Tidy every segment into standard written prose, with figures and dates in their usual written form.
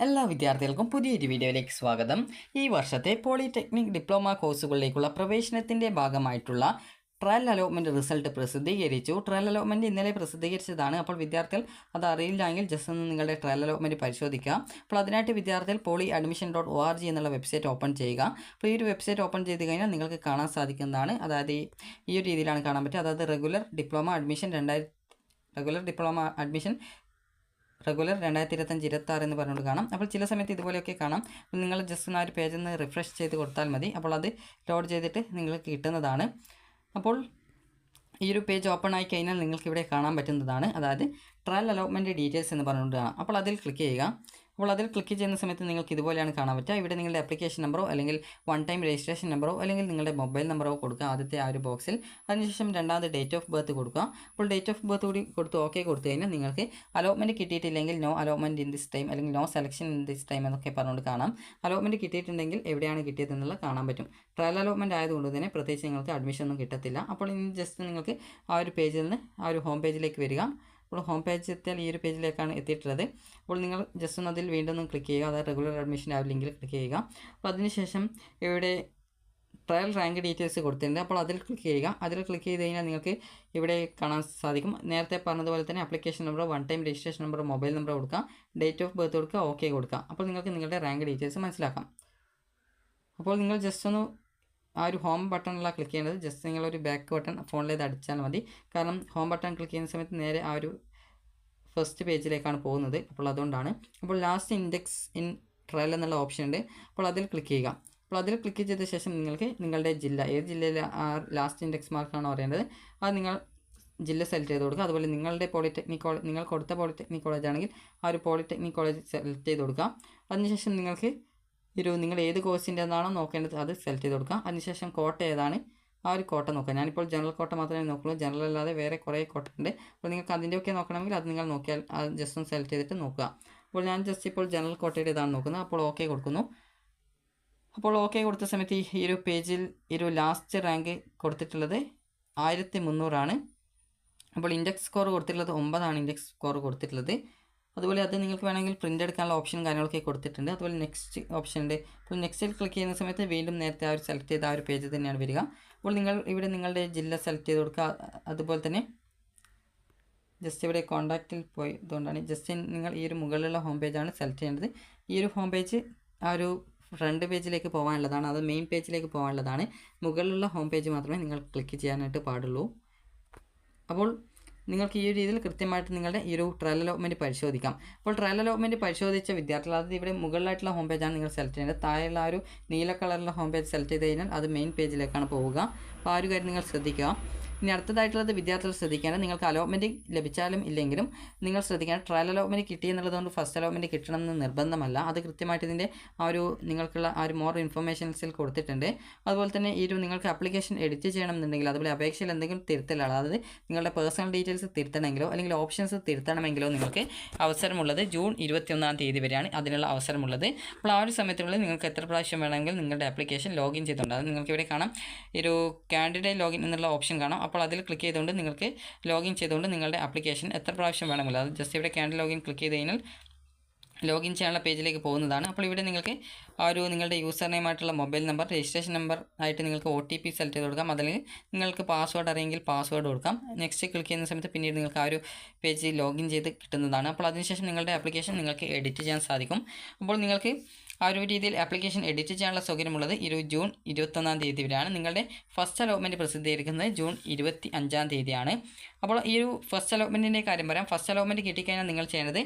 എല്ലാ വിദ്യാർത്ഥികൾക്കും പുതിയൊരു വീഡിയോയിലേക്ക് സ്വാഗതം. ഈ വർഷത്തെ പോളിടെക്നിക് ഡിപ്ലോമ കോഴ്സുകളിലേക്കുള്ള പ്രവേശനത്തിൻ്റെ ഭാഗമായിട്ടുള്ള ട്രയൽ അലോട്ട്മെൻറ്റ് റിസൾട്ട് പ്രസിദ്ധീകരിച്ചു. ട്രയൽ അലോട്ട്മെൻറ്റ് ഇന്നലെ പ്രസിദ്ധീകരിച്ചതാണ്. അപ്പോൾ വിദ്യാർത്ഥികൾ അത് അറിയില്ലെങ്കിൽ ജസ്റ്റ് ഒന്ന് നിങ്ങളുടെ ട്രയൽ അലോട്ട്മെൻറ്റ് പരിശോധിക്കുക. അപ്പോൾ അതിനായിട്ട് വിദ്യാർത്ഥികൾ polyadmission.org എന്നുള്ള വെബ്സൈറ്റ് ഓപ്പൺ ചെയ്യുക. അപ്പോൾ ഈ ഒരു വെബ്സൈറ്റ് ഓപ്പൺ ചെയ്ത് കഴിഞ്ഞാൽ നിങ്ങൾക്ക് കാണാൻ സാധിക്കുന്നതാണ്. അതായത് ഈ ഒരു രീതിയിലാണ് കാണാൻ പറ്റുക. അതായത് റെഗുലർ ഡിപ്ലോമ അഡ്മിഷൻ 2025-26 എന്ന് പറഞ്ഞുകൊണ്ട് കാണാം. അപ്പോൾ ചില സമയത്ത് ഇതുപോലെയൊക്കെ കാണാം. അപ്പോൾ നിങ്ങൾ ജസ്റ്റ് ഒന്ന് ആ ഒരു പേജിൽ നിന്ന് റിഫ്രഷ് ചെയ്ത് കൊടുത്താൽ മതി. അപ്പോൾ അത് ലോഡ് ചെയ്തിട്ട് നിങ്ങൾക്ക് കിട്ടുന്നതാണ്. അപ്പോൾ ഈ ഒരു പേജ് ഓപ്പൺ ആയി കഴിഞ്ഞാൽ നിങ്ങൾക്ക് ഇവിടെ കാണാൻ പറ്റുന്നതാണ്. അതായത് ട്രയൽ അലോട്ട്മെൻറ്റ് ഡീറ്റെയിൽസ് എന്ന് പറഞ്ഞുകൊണ്ട് കാണാം. അപ്പോൾ അതിൽ ക്ലിക്ക് ചെയ്യുക. അപ്പോൾ അതിൽ ക്ലിക്ക് ചെയ്യുന്ന സമയത്ത് നിങ്ങൾക്ക് ഇതുപോലെയാണ് കാണാൻ പറ്റുക. ഇവിടെ നിങ്ങളുടെ ആപ്ലിക്കേഷൻ നമ്പറോ അല്ലെങ്കിൽ വൺ ടൈം രജിസ്ട്രേഷൻ നമ്പറോ അല്ലെങ്കിൽ നിങ്ങളുടെ മൊബൈൽ നമ്പറോ കൊടുക്കുക ആദ്യത്തെ ആ ഒരു ബോക്സിൽ. അതിനുശേഷം രണ്ടാമത് ഡേറ്റ് ഓഫ് ബർത്ത് കൊടുക്കുക. അപ്പോൾ ഡേറ്റ് ഓഫ് ബർത്ത് കൂടി കൊടുത്ത് ഓക്കെ കൊടുത്തു കഴിഞ്ഞാൽ നിങ്ങൾക്ക് അലോട്ട്മെൻറ്റ് കിട്ടിയിട്ടില്ലെങ്കിൽ no allotment in this time അല്ലെങ്കിൽ no selection in this time എന്നൊക്കെ പറഞ്ഞുകൊണ്ട് കാണാം. അലോട്ട്മെൻറ്റ് കിട്ടിയിട്ടുണ്ടെങ്കിൽ എവിടെയാണ് കിട്ടിയതെന്നുള്ളത് കാണാൻ പറ്റും. ട്രയൽ അലോട്ട്മെൻറ്റ് ആയതുകൊണ്ട് തന്നെ പ്രത്യേകിച്ച് നിങ്ങൾക്ക് അഡ്മിഷൻ ഒന്നും കിട്ടത്തില്ല. അപ്പോൾ ഇനി ജസ്റ്റ് നിങ്ങൾക്ക് ആ ഒരു പേജിൽ നിന്ന് ആ ഒരു ഹോം പേജിലേക്ക് വരിക. അപ്പോൾ ഹോം പേജ് എത്തിയാൽ ഈ ഒരു പേജിലേക്കാണ് എത്തിയിട്ടുള്ളത്. അപ്പോൾ നിങ്ങൾ ജസ്റ്റ് ഒന്ന് അതിൽ വീണ്ടും ഒന്ന് ക്ലിക്ക് ചെയ്യുക. അതായത് റെഗുലർ അഡ്മിഷൻ ആ ലിങ്കിൽ ക്ലിക്ക് ചെയ്യുക. അപ്പോൾ അതിനുശേഷം ഇവിടെ ട്രയൽ റാങ്ക് ഡീറ്റെയിൽസ് കൊടുത്തിട്ടുണ്ട്. അപ്പോൾ അതിൽ ക്ലിക്ക് ചെയ്യുക. അതിൽ ക്ലിക്ക് ചെയ്ത് കഴിഞ്ഞാൽ നിങ്ങൾക്ക് ഇവിടെ കാണാൻ സാധിക്കും. നേരത്തെ പറഞ്ഞതുപോലെ തന്നെ application number, one time registration number, mobile number കൊടുക്കുക, ഡേറ്റ് ഓഫ് ബർത്ത് കൊടുക്കുക, ഓക്കെ കൊടുക്കുക. അപ്പോൾ നിങ്ങൾക്ക് നിങ്ങളുടെ റാങ്ക് ഡീറ്റെയിൽസ് മനസ്സിലാക്കാം. അപ്പോൾ നിങ്ങൾ ജസ്റ്റ് ഒന്ന് ആ ഒരു ഹോം ബട്ടണിലാണ് ക്ലിക്ക് ചെയ്യേണ്ടത്. ജസ്റ്റ് നിങ്ങളൊരു ബാക്ക് ബട്ടൺ ഫോണിലേത് അടിച്ചാൽ മതി. കാരണം ഹോം ബട്ടൺ ക്ലിക്ക് ചെയ്യുന്ന സമയത്ത് നേരെ ആ ഒരു ഫസ്റ്റ് പേജിലേക്കാണ് പോകുന്നത്. അപ്പോൾ അതുകൊണ്ടാണ്. അപ്പോൾ ലാസ്റ്റ് ഇൻഡെക്സ് ഇൻ ട്രയൽ എന്നുള്ള ഓപ്ഷൻ ഉണ്ട്. അപ്പോൾ അതിൽ ക്ലിക്ക് ചെയ്യുക. അപ്പോൾ അതിൽ ക്ലിക്ക് ചെയ്ത ശേഷം നിങ്ങൾക്ക് നിങ്ങളുടെ ജില്ല, ഏത് ജില്ലയിലെ ആ ലാസ്റ്റ് ഇൻഡെക്സ് മാർക്കാണോ അറിയേണ്ടത് അത് നിങ്ങൾ ജില്ല സെലക്ട് ചെയ്ത് കൊടുക്കുക. അതുപോലെ നിങ്ങളുടെ പോളിടെക്നിക് കോളേജ്, നിങ്ങൾ കൊടുത്ത പോളിടെക്നിക് കോളേജ് ആണെങ്കിൽ ആ ഒരു പോളിടെക്നിക് കോളേജ് സെലക്ട് ചെയ്ത് കൊടുക്കുക. അതിനുശേഷം നിങ്ങൾക്ക് നിങ്ങൾ ഏത് കോഴ്സിൻ്റെ എന്നാണോ നോക്കേണ്ടത് അത് സെലക്ട് ചെയ്ത് കൊടുക്കുക. അതിനുശേഷം കോട്ട ഏതാണ് ആ ഒരു കോട്ട നോക്കുക. ഞാനിപ്പോൾ ജനറൽ കോട്ട മാത്രമേ നോക്കുള്ളൂ. ജനറൽ അല്ലാതെ വേറെ കുറേ കോട്ട ഉണ്ട്. അപ്പോൾ നിങ്ങൾക്ക് അതിൻ്റെയൊക്കെ നോക്കണമെങ്കിൽ അത് നിങ്ങൾ നോക്കിയാൽ അത് ജസ്റ്റ് ഒന്ന് സെലക്ട് ചെയ്തിട്ട് നോക്കുക. അപ്പോൾ ഞാൻ ജസ്റ്റ് ഇപ്പോൾ ജനറൽ കോട്ടയുടെ ഇതാണ് നോക്കുന്നത്. അപ്പോൾ ഓക്കെ കൊടുക്കുന്നു. അപ്പോൾ ഓക്കെ കൊടുത്ത സമയത്ത് ഈ ഒരു പേജിൽ ലാസ്റ്റ് റാങ്ക് കൊടുത്തിട്ടുള്ളത് 1300 അപ്പോൾ ഇൻഡെക്സ് സ്കോർ കൊടുത്തിട്ടുള്ളത് 9 ഇൻഡെക്സ് സ്കോർ കൊടുത്തിട്ടുള്ളത്. അതുപോലെ അത് നിങ്ങൾക്ക് വേണമെങ്കിൽ പ്രിൻ്റ് എടുക്കാനുള്ള ഓപ്ഷൻ കാര്യങ്ങളൊക്കെ കൊടുത്തിട്ടുണ്ട്. അതുപോലെ നെക്സ്റ്റ് ഓപ്ഷൻ ഉണ്ട്. അപ്പോൾ നെക്സ്റ്റിൽ ക്ലിക്ക് ചെയ്യുന്ന സമയത്ത് വീണ്ടും നേരത്തെ ആ ഒരു സെലക്ട് ചെയ്ത ആ ഒരു പേജ് തന്നെയാണ് വരിക. അപ്പോൾ നിങ്ങൾ ഇവിടെ നിങ്ങളുടെ ജില്ല സെലക്ട് ചെയ്ത് കൊടുക്കുക. അതുപോലെ തന്നെ ജസ്റ്റ് ഇവിടെ കോൺടാക്റ്റിൽ പോയതുകൊണ്ടാണ് ജസ്റ്റ് നിങ്ങൾ ഈ ഒരു മുകളിലുള്ള ഹോം പേജാണ് സെലക്ട് ചെയ്യേണ്ടത്. ഈ ഒരു ഹോം പേജ് ആ ഒരു ഫ്രണ്ട് പേജിലേക്ക് പോകാനുള്ളതാണ്, അത് മെയിൻ പേജിലേക്ക് പോകാനുള്ളതാണ്. മുകളിലുള്ള ഹോം പേജ് മാത്രമേ നിങ്ങൾ ക്ലിക്ക് ചെയ്യാനായിട്ട് പാടുള്ളൂ. അപ്പോൾ നിങ്ങൾക്ക് ഈ ഒരു രീതിയിൽ കൃത്യമായിട്ട് നിങ്ങളുടെ ഈ ഒരു ട്രയൽ അലോട്ട്മെൻറ്റ് പരിശോധിക്കാം. അപ്പോൾ ട്രയൽ അലോട്ട്മെൻറ്റ് പരിശോധിച്ച വിദ്യാർത്ഥികൾ, അത് ഇവിടെ മുകളിലായിട്ടുള്ള ഹോം പേജാണ് നിങ്ങൾ സെലക്ട് ചെയ്യേണ്ടത്. താഴെയുള്ള ആ ഒരു നീല കളറിലുള്ള ഹോം പേജ് സെലക്ട് ചെയ്ത് കഴിഞ്ഞാൽ അത് മെയിൻ പേജിലേക്കാണ് പോവുക. അപ്പോൾ ആ ഒരു കാര്യം നിങ്ങൾ ശ്രദ്ധിക്കുക. ഇനി അടുത്തതായിട്ടുള്ളത് വിദ്യാർത്ഥികൾ ശ്രദ്ധിക്കേണ്ടത്, നിങ്ങൾക്ക് അലോട്ട്മെൻറ്റ് ലഭിച്ചാലും ഇല്ലെങ്കിലും നിങ്ങൾ ശ്രദ്ധിക്കേണ്ടത് ട്രയൽ അലോട്ട്മെൻറ്റ് കിട്ടി എന്നുള്ളതുകൊണ്ട് ഫസ്റ്റ് അലോട്ട്മെൻറ്റ് കിട്ടണമെന്ന് നിർബന്ധമല്ല. അത് കൃത്യമായിട്ട് ഇതിൻ്റെ ആ ഒരു നിങ്ങൾക്കുള്ള ആ ഒരു മോർ ഇൻഫർമേഷൻസിൽ കൊടുത്തിട്ടുണ്ട്. അതുപോലെ തന്നെ ഈ ഒരു നിങ്ങൾക്ക് ആപ്ലിക്കേഷൻ എഡിറ്റ് ചെയ്യണമെന്നുണ്ടെങ്കിൽ, അതുപോലെ അപേക്ഷയിൽ എന്തെങ്കിലും തിരുത്തലാണ്, അതായത് നിങ്ങളുടെ പേഴ്സണൽ ഡീറ്റെയിൽസ് തിരുത്തണമെങ്കിലോ അല്ലെങ്കിൽ ഓപ്ഷൻസ് തിരുത്തണമെങ്കിലോ നിങ്ങൾക്ക് അവസരമുള്ളത് ജൂൺ 21 വരെയാണ് അതിനുള്ള അവസരമുള്ളത്. അപ്പോൾ ആ ഒരു സമയത്തുള്ളിൽ നിങ്ങൾക്ക് എത്ര പ്രാവശ്യം വേണമെങ്കിൽ നിങ്ങളുടെ ആപ്ലിക്കേഷൻ ലോഗിൻ ചെയ്തിട്ടുണ്ട്. അത് നിങ്ങൾക്ക് ഇവിടെ കാണാം, ഒരു കാൻഡിഡേറ്റ് ലോഗിൻ എന്നുള്ള ഓപ്ഷൻ കാണാം. അപ്പോൾ അതിൽ ക്ലിക്ക് ചെയ്തുകൊണ്ട് നിങ്ങൾക്ക് ലോഗിൻ ചെയ്തുകൊണ്ട് നിങ്ങളുടെ ആപ്ലിക്കേഷൻ എത്ര പ്രാവശ്യം വേണമെങ്കിലും, അത് ജസ്റ്റ് ഇവിടെ ക്യാൻഡിൽ ലോഗിൻ ക്ലിക്ക് ചെയ്ത് കഴിഞ്ഞാൽ ലോഗിൻ ചെയ്യാനുള്ള പേജിലേക്ക് പോകുന്നതാണ്. അപ്പോൾ ഇവിടെ നിങ്ങൾക്ക് ആ ഒരു നിങ്ങളുടെ യൂസർ നെയിമായിട്ടുള്ള മൊബൈൽ നമ്പർ, രജിസ്ട്രേഷൻ നമ്പർ ആയിട്ട് നിങ്ങൾക്ക് OTP സെലക്ട് ചെയ്ത് കൊടുക്കാം. അതിൽ നിങ്ങൾക്ക് പാസ്വേഡ് അറിയെങ്കിൽ പാസ്വേഡ് കൊടുക്കാം. നെക്സ്റ്റ് ക്ലിക്ക് ചെയ്യുന്ന സമയത്ത് പിന്നീട് നിങ്ങൾക്ക് ആ ഒരു പേജ് ലോഗിൻ ചെയ്ത് കിട്ടുന്നതാണ്. അപ്പോൾ അതിനുശേഷം നിങ്ങളുടെ ആപ്ലിക്കേഷൻ നിങ്ങൾക്ക് എഡിറ്റ് ചെയ്യാൻ സാധിക്കും. അപ്പോൾ നിങ്ങൾക്ക് ആ ഒരു രീതിയിൽ ആപ്ലിക്കേഷൻ എഡിറ്റ് ചെയ്യാനുള്ള സൗകര്യമുള്ളത് ജൂൺ 21 വരെയാണ്. നിങ്ങളുടെ ഫസ്റ്റ് അലോട്ട്മെൻറ്റ് പ്രസിദ്ധീകരിക്കുന്നത് ജൂൺ 25 അപ്പോൾ ഈ ഒരു ഫസ്റ്റ് അലോട്ട്മെൻറ്റിൻ്റെ കാര്യം പറയാം. ഫസ്റ്റ് അലോട്ട്മെൻറ്റ് കിട്ടിക്കഴിഞ്ഞാൽ നിങ്ങൾ ചെയ്യേണ്ടത്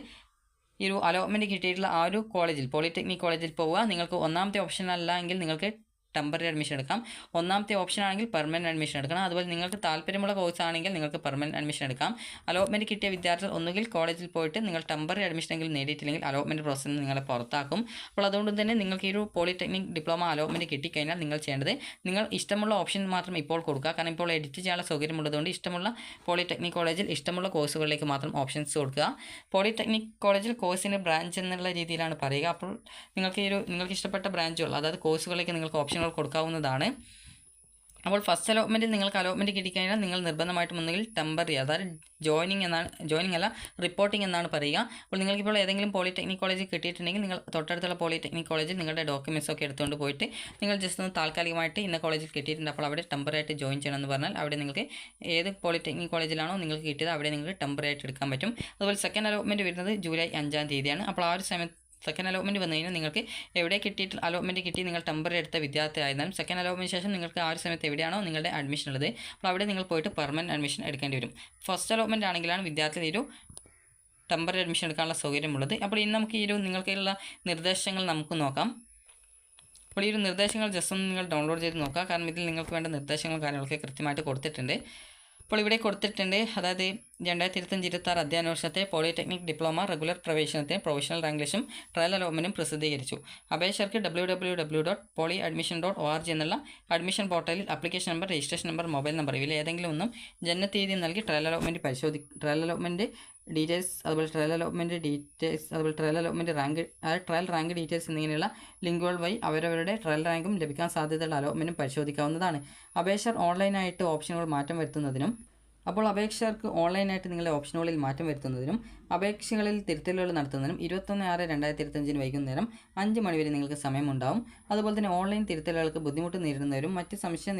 ഈ ഒരു അലോട്ട്മെൻറ്റ് കിട്ടിയിട്ടുള്ള ആ ഒരു കോളേജിൽ, പോളിടെക്നിക് കോളേജിൽ പോവുക. നിങ്ങൾക്ക് ഒന്നാമത്തെ ഓപ്ഷൻ അല്ല എങ്കിൽ നിങ്ങൾക്ക് ടെമ്പററി അഡ്മിഷൻ എടുക്കാം. ഒന്നാമത്തെ ഓപ്ഷൻ ആണെങ്കിൽ പെർമനൻറ്റ് അഡ്മിഷൻ എടുക്കണം. അതുപോലെ നിങ്ങൾക്ക് താല്പര്യമുള്ള കോഴ്സ് ആണെങ്കിൽ നിങ്ങൾക്ക് പെർമനൻറ്റ് അഡ്മിഷൻ എടുക്കാം. അലോട്ട്മെൻറ്റ് കിട്ടിയ വിദ്യാർത്ഥികൾ ഒന്നുകിൽ കോളേജിൽ പോയിട്ട് നിങ്ങൾ ടെമ്പററി അഡ്മിഷൻ എങ്കിലും നേടിയിട്ടില്ലെങ്കിൽ അലോട്ട്മെൻറ്റ് പ്രോസസ്സിൽ നിങ്ങളെ പുറത്താക്കും. അപ്പോൾ അതുകൊണ്ട് തന്നെ നിങ്ങൾക്ക് ഈ ഒരു പോളിടെക്നിക് ഡിപ്ലോമ അലോട്ട്മെൻറ്റ് കിട്ടിക്കഴിഞ്ഞാൽ നിങ്ങൾ ചെയ്യേണ്ടത്, നിങ്ങൾ ഇഷ്ടമുള്ള ഓപ്ഷൻ മാത്രം ഇപ്പോൾ കൊടുക്കുക. കാരണം ഇപ്പോൾ എഡിറ്റ് ചെയ്യാനുള്ള സൗകര്യമുള്ളതുകൊണ്ട് ഇഷ്ടമുള്ള പോളിടെക്നിക് കോളേജിൽ ഇഷ്ടമുള്ള കോഴ്സുകളിലേക്ക് മാത്രം ഓപ്ഷൻസ് കൊടുക്കുക. പോളിടെക്നിക് കോളേജിൽ കോഴ്സിന് ബ്രാഞ്ച് എന്നുള്ള രീതിയിലാണ് പറയുക. അപ്പോൾ നിങ്ങൾക്ക് നിങ്ങൾക്ക് ഇഷ്ടപ്പെട്ട ബ്രാഞ്ചുകൾ, അതായത് കോഴ്സുകളിലേക്ക് നിങ്ങൾക്ക് ഓപ്ഷൻ കൊടുക്കാവുന്നതാണ്. അപ്പോൾ ഫസ്റ്റ് അലോട്ട്മെൻറ്റിൽ നിങ്ങൾക്ക് അലോട്ട്മെൻറ്റ് കിട്ടിക്കഴിഞ്ഞാൽ നിങ്ങൾ നിർബന്ധമായിട്ടും ഒന്നുകിൽ ടെമ്പററി, അതായത് ജോയിനിങ് അല്ല റിപ്പോർട്ടിംഗ് എന്നാണ് പറയുക. അപ്പോൾ നിങ്ങൾക്കിപ്പോൾ ഏതെങ്കിലും പോളിടെക്നിക് കോളേജിൽ കിട്ടിയിട്ടുണ്ടെങ്കിൽ നിങ്ങൾ തൊട്ടടുത്തുള്ള പോളിടെക്നിക് കോളേജിൽ നിങ്ങളുടെ ഡോക്യുമെൻറ്റ്സ് ഒക്കെ എടുത്തുകൊണ്ട് പോയിട്ട് നിങ്ങൾ ജസ്റ്റ് ഒന്ന് താൽക്കാലികമായിട്ട് ഇന്ന കോളേജിൽ കിട്ടിയിട്ടുണ്ട്, അപ്പോൾ അവിടെ ടെമ്പററി ആയിട്ട് ജോയിൻ ചെയ്യണമെന്ന് പറഞ്ഞാൽ അവിടെ നിങ്ങൾക്ക് ഏത് പോളിടെക്നിക് കോളേജിലാണോ നിങ്ങൾക്ക് കിട്ടിയത് അവിടെ നിങ്ങൾക്ക് ടെമ്പററി ആയിട്ട് എടുക്കാൻ പറ്റും. അതുപോലെ സെക്കൻഡ് അലോട്ട്മെൻറ്റ് വരുന്നത് ജൂലൈ 5-ാം തീയതിയാണ്. അപ്പോൾ ആ ഒരു സമയത്ത് സെക്കൻഡ് അലോട്ട്മെൻറ്റ് വന്നു കഴിഞ്ഞാൽ നിങ്ങൾക്ക് എവിടെ കിട്ടിയിട്ട് അലോട്ട്മെൻറ്റ് കിട്ടി നിങ്ങൾ ടെമ്പററി എടുത്ത വിദ്യാർത്ഥി ആയിരുന്നാലും സെക്കൻഡ് അലോട്ട്മെൻറ്റ് ശേഷം നിങ്ങൾക്ക് ആ ഒരു സമയത്ത് എവിടെയാണോ നിങ്ങളുടെ അഡ്മിഷൻ ഉള്ളത് അപ്പോൾ അവിടെ നിങ്ങൾ പോയിട്ട് പെർമനൻറ്റ് അഡ്മിഷൻ എടുക്കേണ്ടി വരും. ഫസ്റ്റ് അലോട്ട്മെൻറ്റ് ആണെങ്കിലാണ് വിദ്യാർത്ഥി ഒരു ടെമ്പററി അഡ്മിഷൻ എടുക്കാനുള്ള സൗകര്യമുള്ളത്. അപ്പോൾ ഇന്ന് നമുക്ക് ഈ ഒരു നിങ്ങൾക്കുള്ള നിർദ്ദേശങ്ങൾ നമുക്ക് നോക്കാം. അപ്പോൾ ഈ ഒരു നിർദ്ദേശങ്ങൾ ജസ്റ്റ് ഒന്ന് നിങ്ങൾ ഡൗൺലോഡ് ചെയ്ത് നോക്കുക, കാരണം ഇതിൽ നിങ്ങൾക്ക് വേണ്ട നിർദ്ദേശങ്ങളും കാര്യങ്ങളൊക്കെ കൃത്യമായിട്ട് കൊടുത്തിട്ടുണ്ട്. അപ്പോൾ ഇവിടെ കൊടുത്തിട്ടുണ്ട്, അതായത് 2025-26 അധ്യയന വർഷത്തെ പോളിടെക്നിക് ഡിപ്ലോമ റെഗുലർ പ്രവേശനത്തിന് പ്രൊഫഷണൽ റാങ്ക് ലിസ്റ്റും ട്രയൽ അലോട്ട്മെൻറ്റും പ്രസിദ്ധീകരിച്ചു. അപേക്ഷകർക്ക് www.polyadmission.org എന്നുള്ള അഡ്മിഷൻ പോർട്ടലിൽ application number, registration number, mobile number ഇവയിൽ ഏതെങ്കിലും ഒന്നും ജനനത്തീയതി നൽകി ട്രയൽ അലോട്ട്മെൻറ്റ് ഡീറ്റെയിൽസ്, അതുപോലെ trial allotment rank, trial rank details എന്നിങ്ങനെയുള്ള ലിങ്കുകൾ വഴി അവരവരുടെ ട്രയൽ റാങ്കും ലഭിക്കാൻ സാധ്യതയുള്ള അലോട്ട്മെൻറ്റും പരിശോധിക്കാവുന്നതാണ്. അപേക്ഷകർ ഓൺലൈനായിട്ട് ഓപ്ഷനുകൾ മാറ്റം വരുത്തുന്നതിനും അപേക്ഷകർക്ക് ഓൺലൈനായിട്ട് നിങ്ങളുടെ ഓപ്ഷനുകളിൽ മാറ്റം വരുത്തുന്നതിനും അപേക്ഷകളിൽ തിരുത്തലുകൾ നടത്തുന്നതിനും 21/6/2025 വൈകുന്നേരം 5 മണി വരെ നിങ്ങൾക്ക് സമയമുണ്ടാവും. അതുപോലെ തന്നെ ഓൺലൈൻ തിരുത്തലുകൾക്ക് ബുദ്ധിമുട്ട് നേരിടുന്നവരും മറ്റ് സംശയ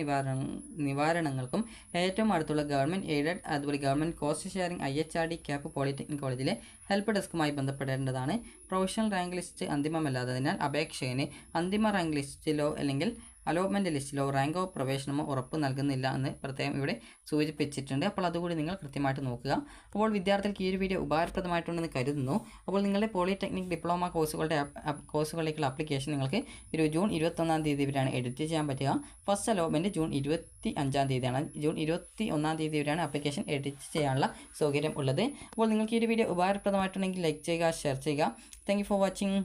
നിവാരണങ്ങൾക്കും ഏറ്റവും അടുത്തുള്ള ഗവൺമെൻറ് എയ്ഡഡ് അതുപോലെ government cost sharing IHRD cap polytechnic കോളേജിലെ ഹെൽപ്പ് ഡെസ്കുമായി ബന്ധപ്പെടേണ്ടതാണ്. പ്രൊഫഷണൽ റാങ്ക് ലിസ്റ്റ് അന്തിമമല്ലാത്തതിനാൽ അപേക്ഷകന് അന്തിമ റാങ്ക് ലിസ്റ്റിലോ അല്ലെങ്കിൽ അലോട്ട്മെൻറ്റ് ലിസ്റ്റിലോ റാങ്കോ പ്രവേശനമോ ഉറപ്പ് നൽകുന്നില്ല എന്ന് പ്രത്യേകം ഇവിടെ സൂചിപ്പിച്ചിട്ടുണ്ട്. അപ്പോൾ അതുകൂടി നിങ്ങൾ കൃത്യമായിട്ട് നോക്കുക. അപ്പോൾ വിദ്യാർത്ഥികൾക്ക് ഈ ഒരു വീഡിയോ ഉപകാരപ്രദമായിട്ടുണ്ടെന്ന് കരുതുന്നു. അപ്പോൾ നിങ്ങളുടെ പോളിടെക്നിക് ഡിപ്ലോമ കോഴ്സുകളിലേക്കുള്ള ആപ്ലിക്കേഷൻ നിങ്ങൾക്ക് ജൂൺ 21-ാം തീയതി വരെയാണ് എഡിറ്റ് ചെയ്യാൻ പറ്റുക. ഫസ്റ്റ് അലോട്ട്മെൻറ്റ് ജൂൺ 25-ാം തീയതിയാണ്. ജൂൺ 21-ാം തീയതി വരെയാണ് ആപ്ലിക്കേഷൻ എഡിറ്റ് ചെയ്യാനുള്ള സൗകര്യം ഉള്ളത്. അപ്പോൾ നിങ്ങൾക്ക് ഈ ഒരു വീഡിയോ ഉപകാരപ്രദമായിട്ടുണ്ടെങ്കിൽ ലൈക്ക് ചെയ്യുക, ഷെയർ ചെയ്യുക. Thank you for watching.